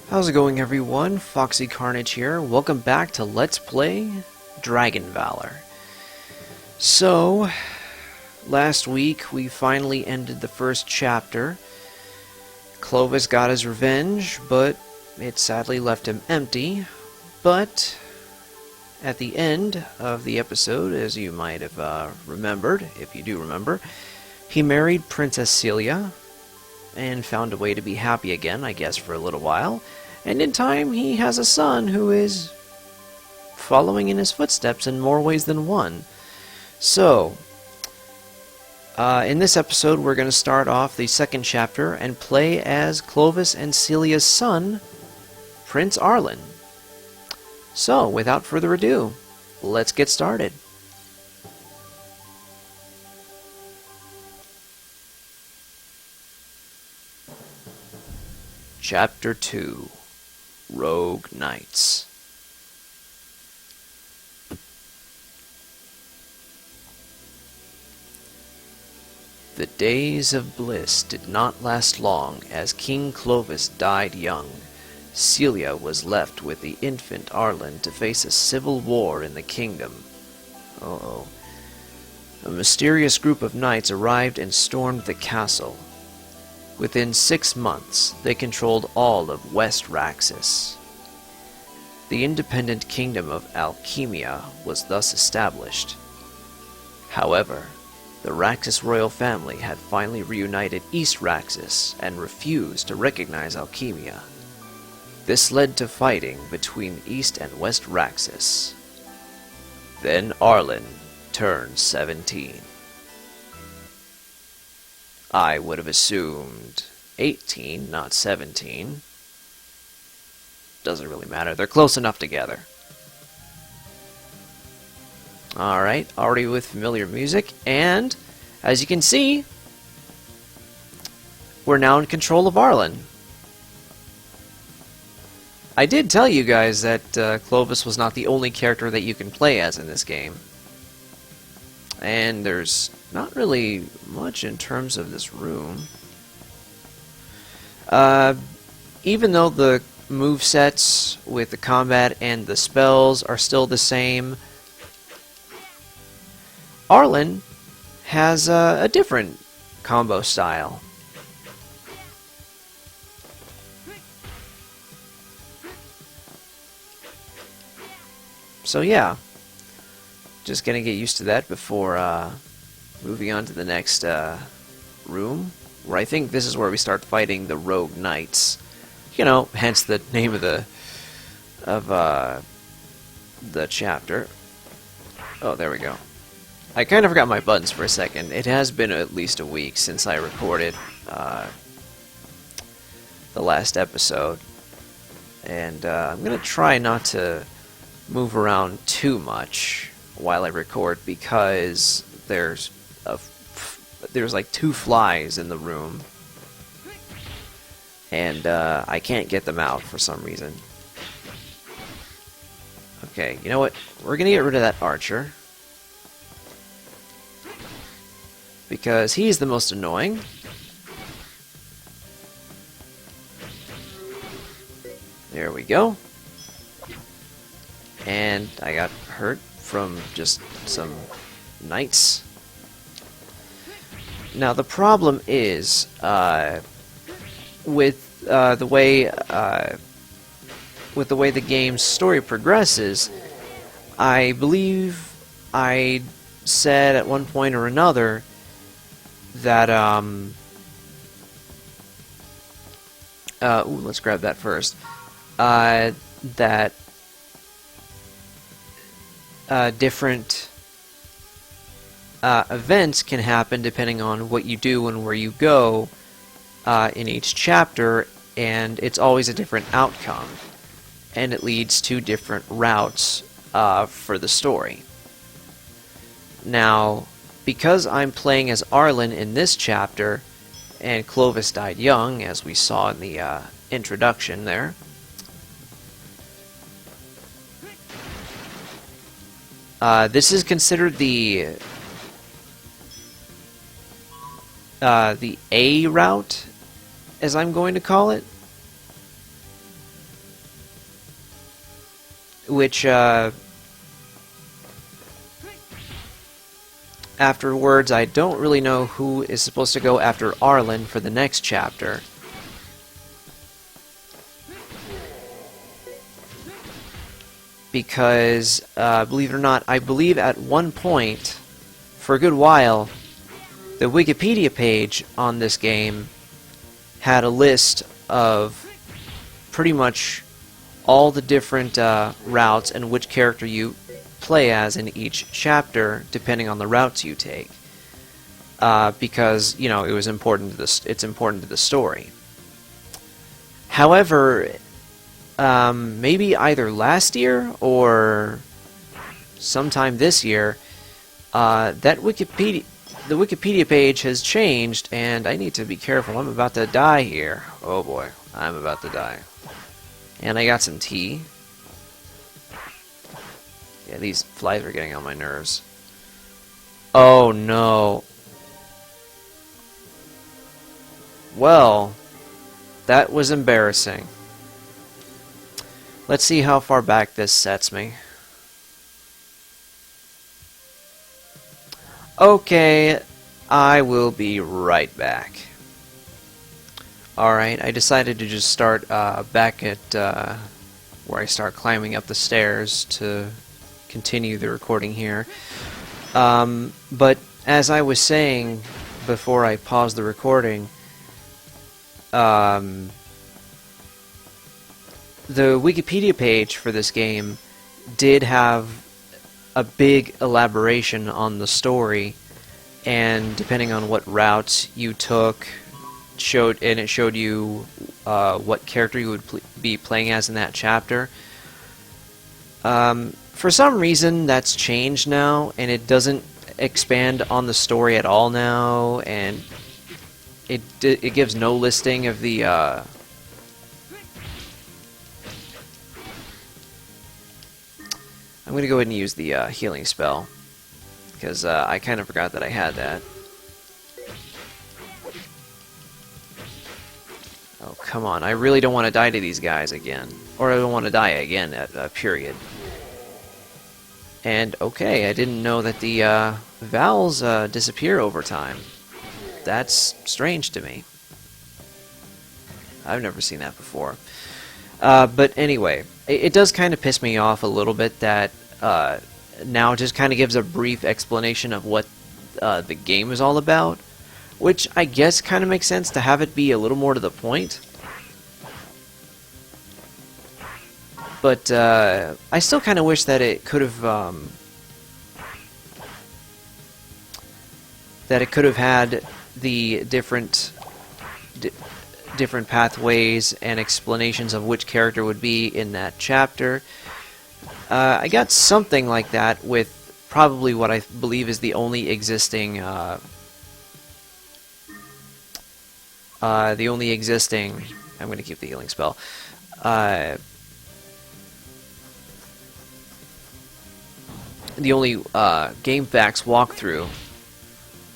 How's it going, everyone? Foxy Carnage here. Welcome back to Let's Play Dragon Valor. So, last week we finally ended the first chapter. Clovis got his revenge, but it sadly left him empty. But at the end of the episode, as you might have remembered, if you do remember, he married Princess Celia and found a way to be happy again, I guess, for a little while. And in time, he has a son who is following in his footsteps in more ways than one. So, in this episode, we're going to start off the second chapter and play as Clovis and Celia's son, Prince Arlen. So, without further ado, let's get started. Chapter 2, Rogue Knights. The days of bliss did not last long, as King Clovis died young. Celia was left with the infant Arlen to face a civil war in the kingdom. Uh-oh. A mysterious group of knights arrived and stormed the castle. Within 6 months, they controlled all of West Raxis. The independent kingdom of Alchemia was thus established. However, the Raxis royal family had finally reunited East Raxis and refused to recognize Alchemia. This led to fighting between East and West Raxis. Then Arlen turned 17. I would have assumed 18, not 17. Doesn't really matter, they're close enough together. Alright, already with familiar music, and as you can see, we're now in control of Arlen. I did tell you guys that Clovis was not the only character that you can play as in this game. And there's not really much in terms of this room. Even though the movesets with the combat and the spells are still the same, Arlen has a different combo style. So yeah, just gonna get used to that before moving on to the next room, where I think this is where we start fighting the Rogue Knights. You know, hence the name of the chapter. Oh, there we go. I kind of forgot my buttons for a second. It has been at least a week since I recorded the last episode, and I'm gonna try not to move around too much while I record, because there's like 2 flies in the room, and I can't get them out for some reason. Okay, you know what? We're gonna get rid of that archer, because he's the most annoying. There we go. And I got hurt from just some knights. Now the problem is with the way the game's story progresses. I believe I said at one point or another that let's grab that first. That different events can happen depending on what you do and where you go in each chapter, and it's always a different outcome, and it leads to different routes for the story. Now, because I'm playing as Arlen in this chapter, and Clovis died young, as we saw in the introduction there, this is considered the A route, as I'm going to call it. which afterwards I don't really know who is supposed to go after Arlen for the next chapter. Because, believe it or not, I believe at one point, for a good while, the Wikipedia page on this game had a list of pretty much all the different routes and which character you play as in each chapter, depending on the routes you take. Because, you know, it was important to it's important to the story. However, maybe either last year or sometime this year, the Wikipedia page has changed, and I need to be careful. I'm about to die here. Oh boy, I'm about to die. And I got some tea. Yeah, these flies are getting on my nerves. Oh no. Well, that was embarrassing. Let's see how far back this sets me. Okay, I will be right back. Alright, I decided to just start back at where I start climbing up the stairs to continue the recording here. But as I was saying before I paused the recording, the Wikipedia page for this game did have a big elaboration on the story, and depending on what routes you took, it showed you what character you would be playing as in that chapter. For some reason, that's changed now, and it doesn't expand on the story at all now, and it gives no listing of the I'm going to go ahead and use the healing spell, because I kind of forgot that I had that. Oh, come on. I really don't want to die to these guys again. Or I don't want to die again, period. And, okay, I didn't know that the vowels disappear over time. That's strange to me. I've never seen that before. But anyway, it does kind of piss me off a little bit that now it just kind of gives a brief explanation of what the game is all about, which I guess kind of makes sense to have it be a little more to the point. But I still kind of wish that it could have had the different pathways and explanations of which character would be in that chapter. I got something like that with probably what I believe is the only existing I'm going to keep the healing spell. The only GameFAQs walkthrough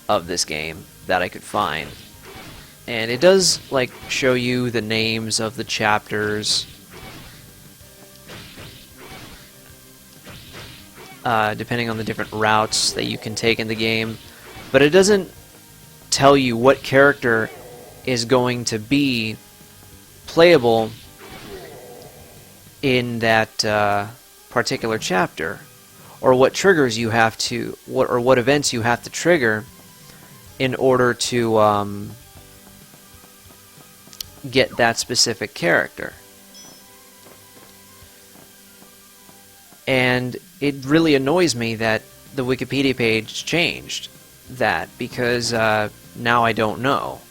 of this game that I could find. And it does, like, show you the names of the chapters, depending on the different routes that you can take in the game. But it doesn't tell you what character is going to be playable in that particular chapter, or what triggers you have to, what events you have to trigger in order to get that specific character. And it really annoys me that the Wikipedia page changed that, because now I don't know.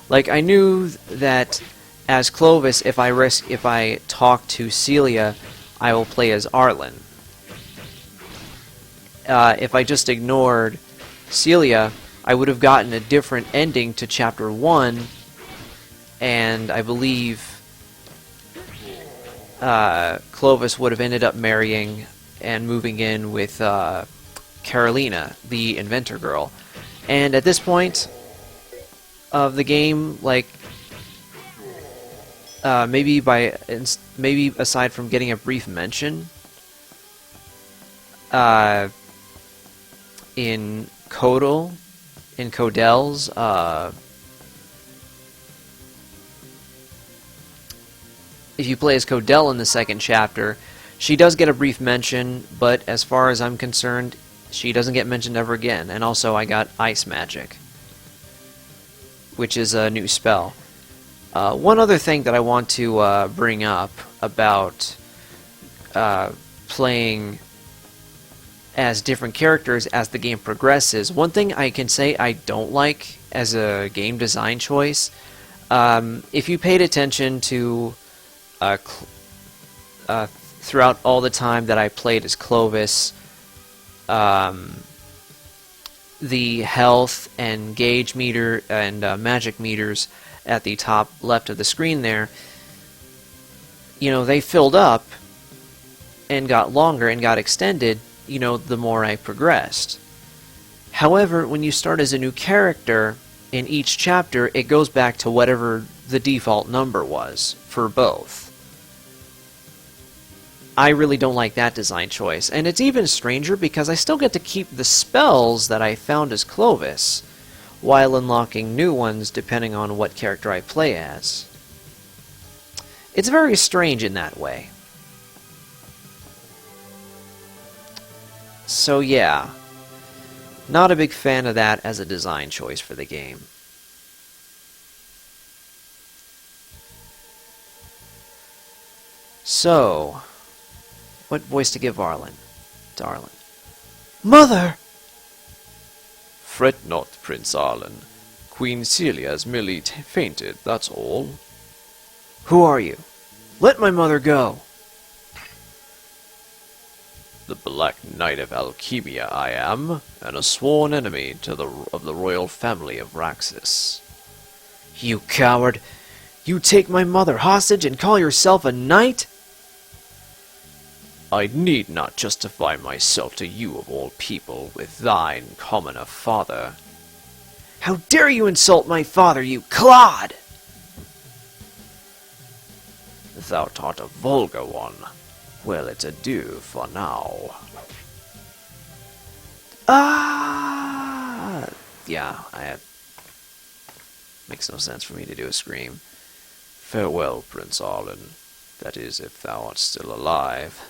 Like, I knew that as Clovis, if I talk to Celia, I will play as Arlen. If I just ignored Celia, I would have gotten a different ending to Chapter 1, and I believe Clovis would have ended up marrying and moving in with Carolina, the inventor girl. And at this point of the game, like, maybe aside from getting a brief mention in Codel, in Codel's, if you play as Codel in the second chapter, she does get a brief mention, but as far as I'm concerned, she doesn't get mentioned ever again. And also I got Ice Magic, which is a new spell. One other thing that I want to bring up about playing as different characters as the game progresses. One thing I can say I don't like as a game design choice, if you paid attention to throughout all the time that I played as Clovis, the health and gauge meter and magic meters at the top left of the screen there, you know, they filled up and got longer and got extended, you know, the more I progressed. However, when you start as a new character, in each chapter, it goes back to whatever the default number was for both. I really don't like that design choice, and it's even stranger because I still get to keep the spells that I found as Clovis, while unlocking new ones depending on what character I play as. It's very strange in that way. So yeah, not a big fan of that as a design choice for the game. So, what voice to give Arlen? To Arlen. Mother! Fret not, Prince Arlen. Queen Celia has merely fainted, that's all. Who are you? Let my mother go! The Black Knight of Alchemia I am, and a sworn enemy of the royal family of Raxis. You coward! You take my mother hostage and call yourself a knight? I need not justify myself to you of all people, with thine common a father. How dare you insult my father, you clod! Thou art a vulgar one. Well, it's adieu for now. Ah! Yeah, makes no sense for me to do a scream. Farewell, Prince Arlen. That is, if thou art still alive.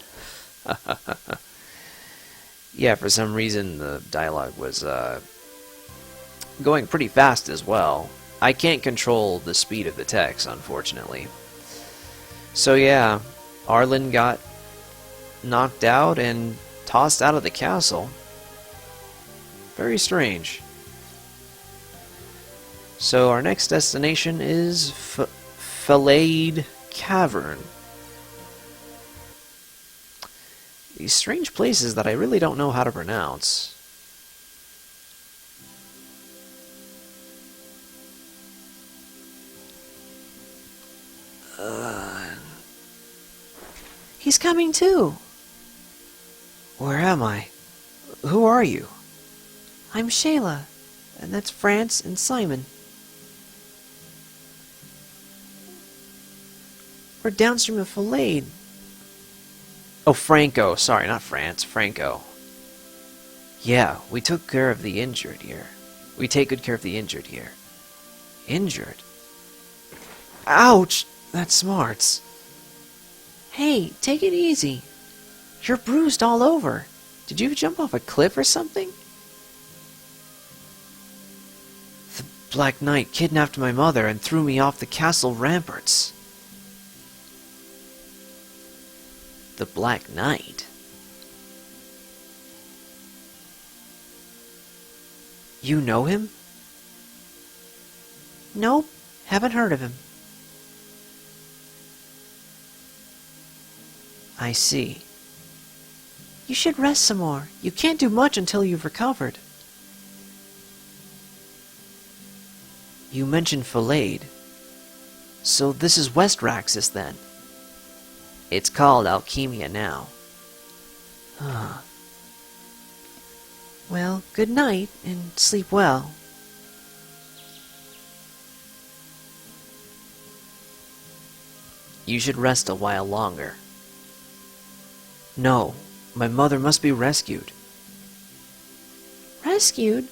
Yeah, for some reason the dialogue was going pretty fast as well. I can't control the speed of the text, unfortunately. So yeah, Arlen got knocked out and tossed out of the castle. Very strange. So our next destination is Filleted Cavern. These strange places that I really don't know how to pronounce. He's coming too. Where am I? Who are you? I'm Shayla, and that's France and Simon. We're downstream of Filleted. Oh, Franco. Sorry, not France. Franco. Yeah, we took care of the injured here. We take good care of the injured here. Injured? Ouch! That smarts. Hey, take it easy. You're bruised all over. Did you jump off a cliff or something? The Black Knight kidnapped my mother and threw me off the castle ramparts. The Black Knight? You know him? Nope, haven't heard of him. I see. You should rest some more. You can't do much until you've recovered. You mentioned Filleted. So this is West Raxis then? It's called Alchemia now. Ah. Well, good night, and sleep well. You should rest a while longer. No, My mother must be rescued. Rescued?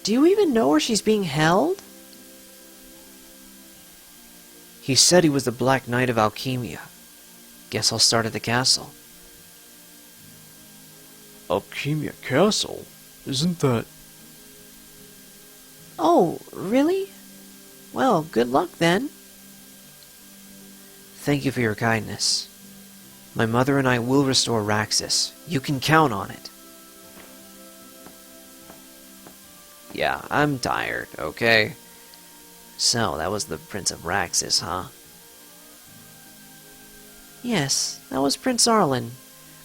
Do you even know where she's being held? He said he was the Black Knight of Alchemia. Guess I'll start at the castle. Alchemia Castle? Isn't that... Oh, really? Well, good luck then. Thank you for your kindness. My mother and I will restore Raxis. You can count on it. Yeah, I'm tired, okay? So, that was the Prince of Raxis, huh? Yes, that was Prince Arlen,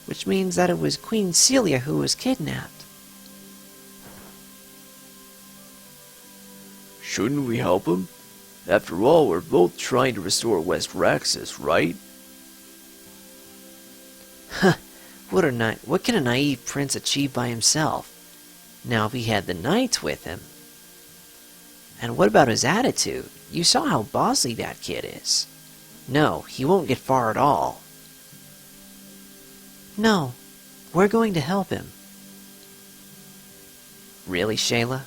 which means that it was Queen Celia who was kidnapped. Shouldn't we help him? After all, we're both trying to restore West Raxis, right? Huh, what can a naive prince achieve by himself? Now if he had the knights with him. And what about his attitude? You saw how bossy that kid is. No, he won't get far at all. No, we're going to help him. Really, Shayla?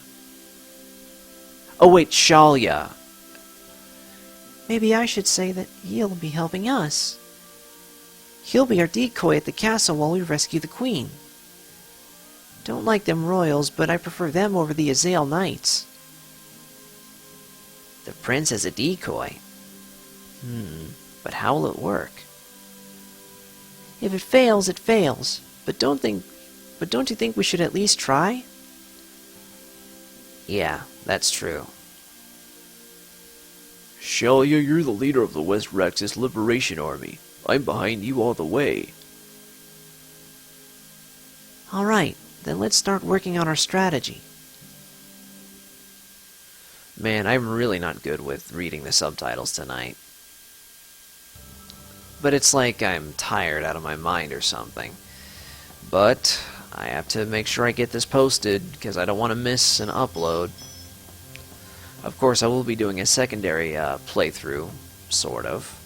Oh wait, Shalia. Maybe I should say that he'll be helping us. He'll be our decoy at the castle while we rescue the queen. Don't like them royals, but I prefer them over the Azale Knights. The prince as a decoy? But how will it work? If it fails, it fails. But don't you think we should at least try? Yeah, that's true. Shalia, you're the leader of the West Raxis Liberation Army. I'm behind you all the way. Alright, then let's start working on our strategy. Man, I'm really not good with reading the subtitles tonight. But it's like I'm tired out of my mind or something. But I have to make sure I get this posted, because I don't want to miss an upload. Of course, I will be doing a secondary playthrough, sort of,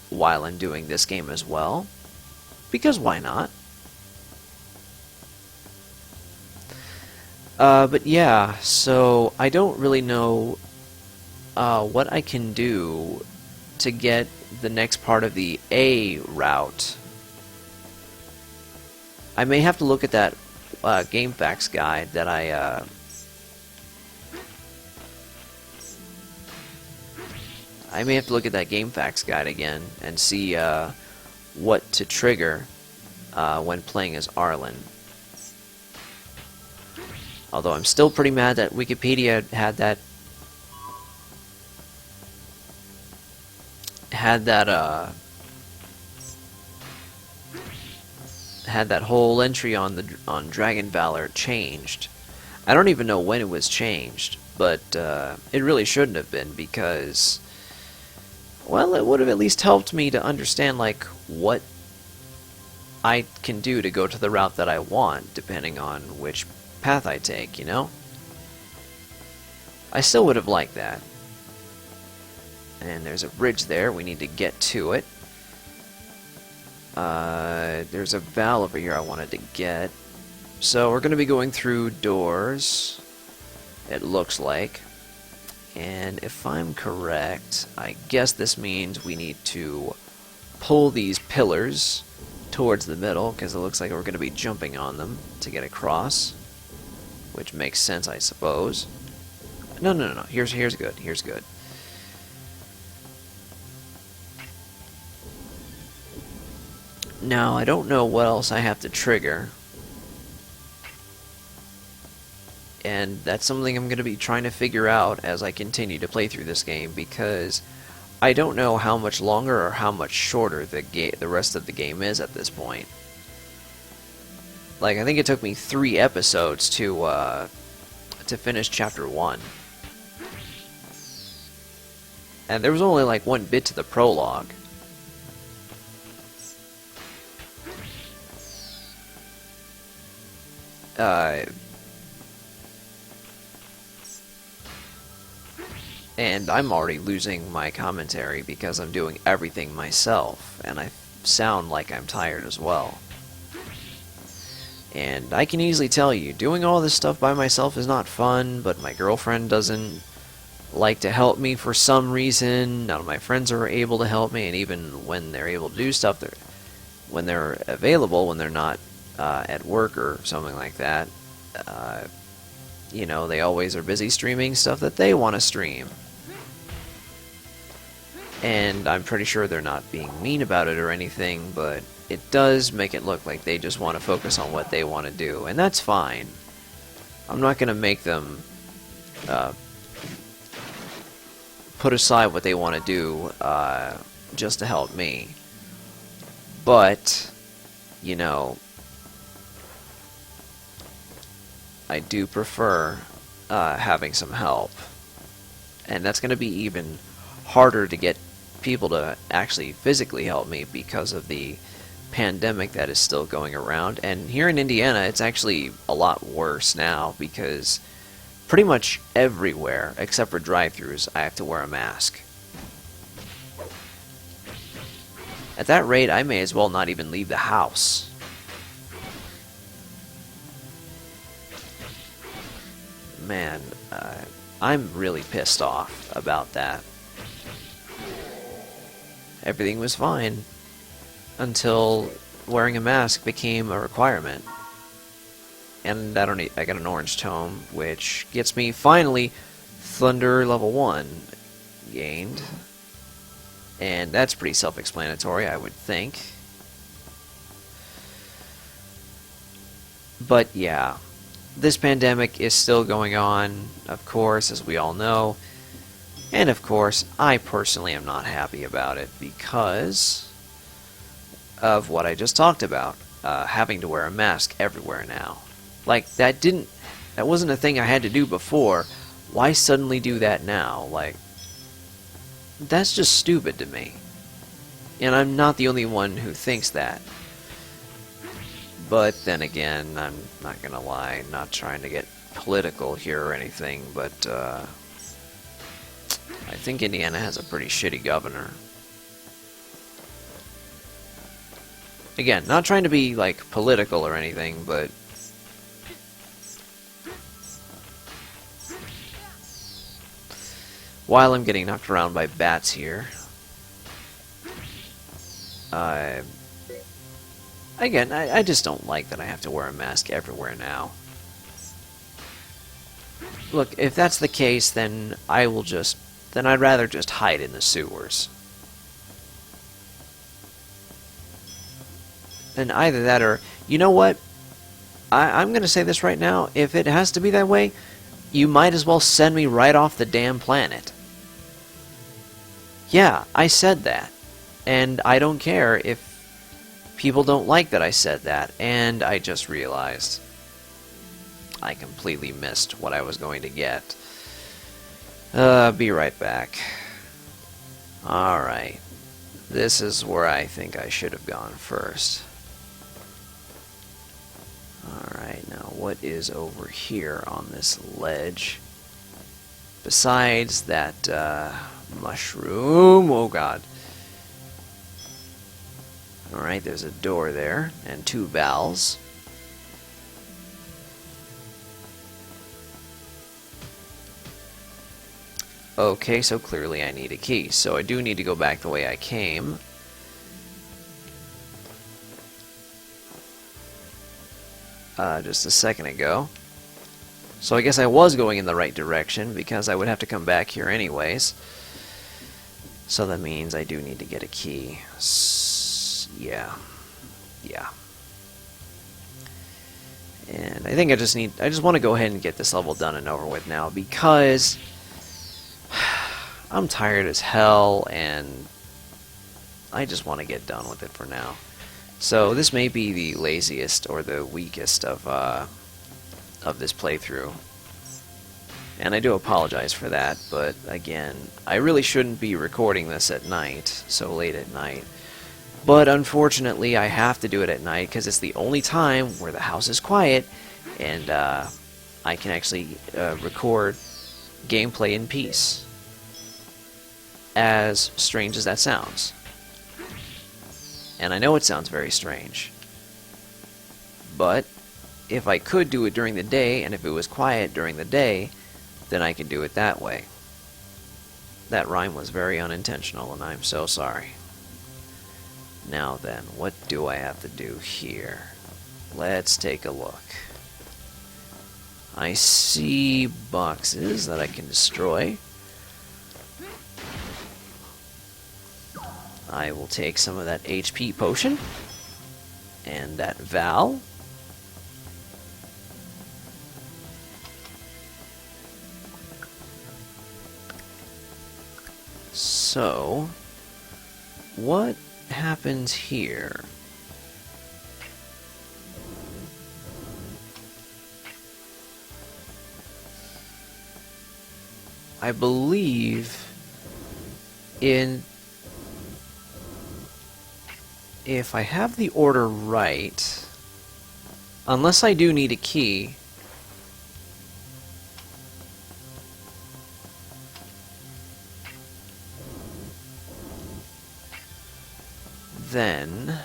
while I'm doing this game as well. Because why not? But yeah, so I don't really know what I can do to get the next part of the A route. I may have to look at that game facts guide that I may have to look at that game facts guide again and see what to trigger when playing as Arlen. Although I'm still pretty mad that Wikipedia had that whole entry on Dragon Valor changed. I don't even know when it was changed, but it really shouldn't have been, because, well, it would have at least helped me to understand like what I can do to go to the route that I want, depending on which path I take, you know? I still would have liked that. And there's a bridge there, we need to get to it. There's a valve over here I wanted to get. So we're going to be going through doors, it looks like. And if I'm correct, I guess this means we need to pull these pillars towards the middle, because it looks like we're going to be jumping on them to get across. Which makes sense, I suppose. No. Here's good. Here's good. Now, I don't know what else I have to trigger. And that's something I'm going to be trying to figure out as I continue to play through this game, because I don't know how much longer or how much shorter the rest of the game is at this point. Like, I think it took me 3 episodes to finish Chapter 1. And there was only like 1 bit to the prologue. And I'm already losing my commentary because I'm doing everything myself, and I sound like I'm tired as well. And I can easily tell you, doing all this stuff by myself is not fun, but my girlfriend doesn't like to help me for some reason. None of my friends are able to help me, and even when they're able to do stuff, when they're available, when they're not at work or something like that, you know, they always are busy streaming stuff that they want to stream. And I'm pretty sure they're not being mean about it or anything, but it does make it look like they just want to focus on what they want to do, and that's fine. I'm not going to make them put aside what they want to do just to help me. But, you know, I do prefer having some help. And that's going to be even harder to get people to actually physically help me because of the pandemic that is still going around. And here in Indiana, it's actually a lot worse now because pretty much everywhere, except for drive-thrus, I have to wear a mask. At that rate, I may as well not even leave the house. Man, I'm really pissed off about that. Everything was fine until wearing a mask became a requirement. And I got an orange tome, which gets me finally Thunder level 1 gained. And that's pretty self-explanatory, I would think. But yeah, this pandemic is still going on, of course, as we all know. And of course, I personally am not happy about it because of what I just talked about. Having to wear a mask everywhere now. Like, that wasn't a thing I had to do before. Why suddenly do that now? Like, that's just stupid to me. And I'm not the only one who thinks that. But then again, I'm not gonna lie, not trying to get political here or anything, but I think Indiana has a pretty shitty governor. Again, not trying to be, like, political or anything, but while I'm getting knocked around by bats here, again, I just don't like that I have to wear a mask everywhere now. Look, if that's the case, then then I'd rather just hide in the sewers. And either that or, you know what? I'm going to say this right now. If it has to be that way, you might as well send me right off the damn planet. Yeah, I said that. And I don't care if people don't like that I said that. And I just realized I completely missed what I was going to get. Be right back. Alright. This is where I think I should have gone first. Alright, now what is over here on this ledge? Besides that, mushroom. Oh god. Alright, there's a door there, and 2 valves. Okay, so clearly I need a key. So I do need to go back the way I came. Just a second ago. So I guess I was going in the right direction, because I would have to come back here anyways. So that means I do need to get a key. Yeah. And I think I just want to go ahead and get this level done and over with now, because I'm tired as hell, and I just want to get done with it for now. So this may be the laziest or the weakest of this playthrough. And I do apologize for that, but again, I really shouldn't be recording this at night, so late at night. But unfortunately, I have to do it at night because it's the only time where the house is quiet, and I can actually record gameplay in peace. As strange as that sounds. And I know it sounds very strange. But if I could do it during the day, and if it was quiet during the day, then I could do it that way. That rhyme was very unintentional, and I'm so sorry. Now then, what do I have to do here? Let's take a look. I see boxes that I can destroy. I will take some of that HP potion and that Val. So, what happens here? I believe if I have the order right, unless I do need a key, then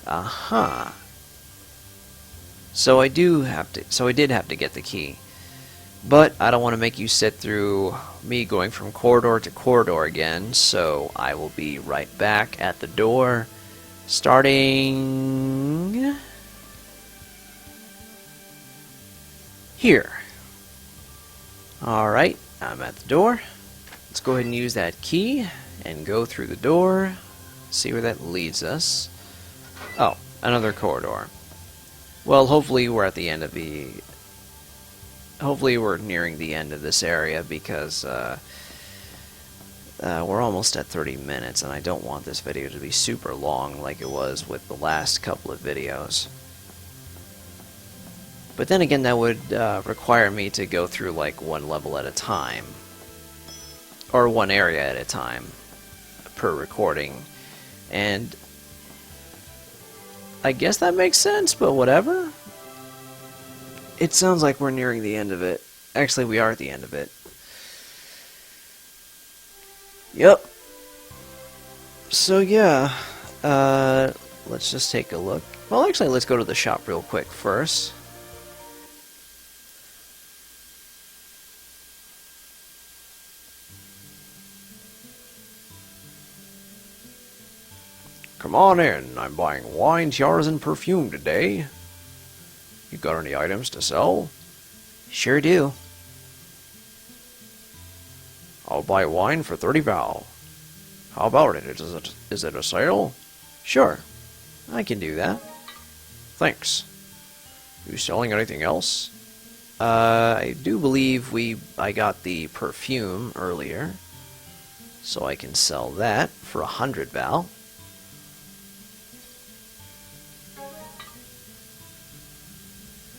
aha. So I did have to get the key. But I don't want to make you sit through me going from corridor to corridor again, so I will be right back at the door, starting here. Alright, I'm at the door. Let's go ahead and use that key and go through the door, see where that leads us. Oh, another corridor. Well, hopefully we're at the end of the... Hopefully we're nearing the end of this area, because we're almost at 30 minutes, and I don't want this video to be super long like it was with the last couple of videos. But then again, that would require me to go through like one level at a time. Or one area at a time per recording. And I guess that makes sense, but whatever. It sounds like we're nearing the end of it. Actually, we are at the end of it. Yep. So yeah, let's just take a look. Well, actually, let's go to the shop real quick first. Come on in. I'm buying wine, tiaras, and perfume today. You got any items to sell? Sure do. I'll buy wine for 30 val. How about it? Is it a sale? Sure. I can do that. Thanks. You selling anything else? I do believe I got the perfume earlier. So I can sell that for 100 val.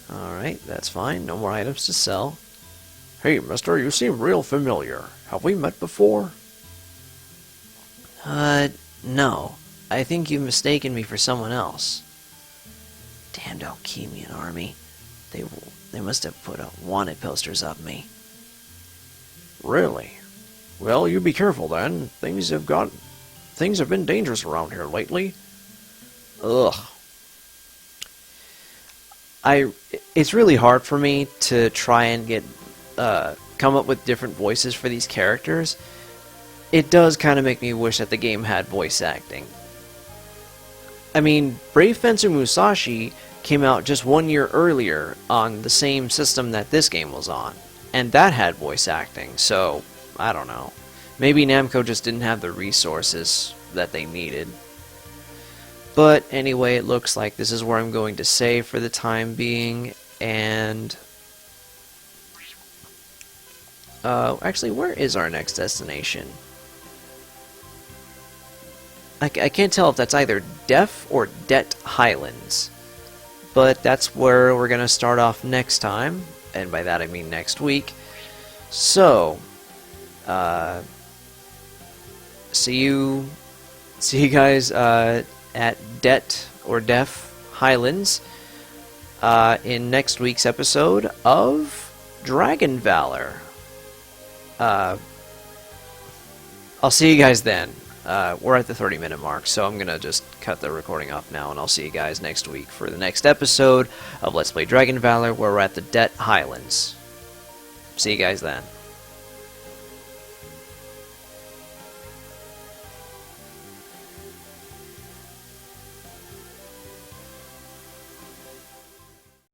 Alright, that's fine. No more items to sell. Hey, mister, you seem real familiar. Have we met before? No. I think you've mistaken me for someone else. Damned Alchemian army. They must have put wanted posters up me. Really? Well, you be careful then. Things have been dangerous around here lately. Ugh. It's really hard for me to try and come up with different voices for these characters. It does kind of make me wish that the game had voice acting. I mean, Brave Fencer Musashi came out just 1 year earlier on the same system that this game was on, and that had voice acting, so I don't know. Maybe Namco just didn't have the resources that they needed. But anyway, it looks like this is where I'm going to save for the time being, and... actually, where is our next destination? I can't tell if that's either Def or Det Highlands. But that's where we're going to start off next time, and by that I mean next week. So, see you guys at Det or Def Highlands in next week's episode of Dragon Valor. I'll see you guys then. We're at the 30-minute mark, so I'm going to just cut the recording off now, and I'll see you guys next week for the next episode of Let's Play Dragon Valor, where we're at the Det Highlands. See you guys then.